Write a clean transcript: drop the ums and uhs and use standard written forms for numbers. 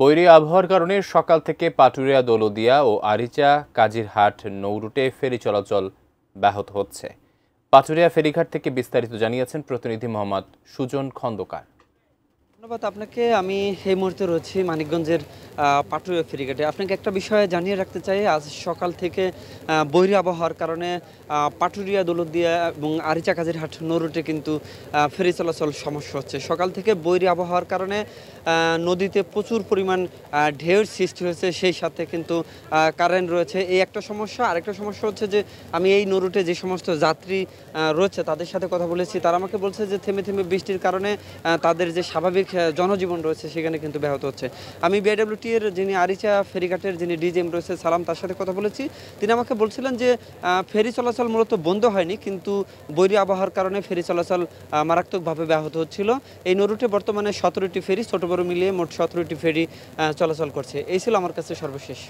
বৈরী আবহাওয়ার কারণে সকাল থেকে পাটুরিয়া দৌলতদিয়া ও আরিচা কাজিরহাট নৌরুটে ফেরি চলাচল ব্যাহত হচ্ছে। পাটুরিয়া ফেরিঘাট থেকে বিস্তারিত জানিয়েছেন প্রতিনিধি মোহাম্মদ সুজন খন্দকার। ধন্যবাদ আপনাকে। আমি এই মুহূর্তে রয়েছি মানিকগঞ্জের পাটুরিয়া ফেরিঘাটে। আপনাকে একটা বিষয়ে জানিয়ে রাখতে চাই, আজ সকাল থেকে বৈরী আবহাওয়ার কারণে পাটুরিয়া দৌলতদিয়া এবং আরিচা কাজিরহাট নৌরুটে কিন্তু ফেরি চলাচল সমস্যা হচ্ছে। সকাল থেকে বৈরী আবহাওয়ার কারণে নদীতে প্রচুর পরিমাণ ঢেউর সৃষ্টি হয়েছে, সেই সাথে কিন্তু কারেন্ট রয়েছে, এই একটা সমস্যা। আরেকটা সমস্যা হচ্ছে যে আমি এই নৌরুটে যে সমস্ত যাত্রী রয়েছে তাদের সাথে কথা বলেছি, তারা আমাকে বলছে যে থেমে থেমে বৃষ্টির কারণে তাদের যে স্বাভাবিক জনজীবন রয়েছে সেখানে কিন্তু ব্যাহত হচ্ছে। আমি বিআইডব্লিউটি এর যিনি আরিচা ফেরিঘাটের যিনি ডিজিএম রয়েছে সালাম, তার সাথে কথা বলেছি। তিনি আমাকে বলছিলেন যে ফেরি চলাচল মূলত বন্ধ হয়নি, কিন্তু বৈরী আবহাওয়ার কারণে ফেরি চলাচল মারাত্মকভাবে ব্যাহত হচ্ছিল। এই নৌরুটে বর্তমানে 17টি ফেরি, ছোট বড় মিলিয়ে মোট 17টি ফেরি চলাচল করছে। এই ছিল আমার কাছে সর্বশেষ।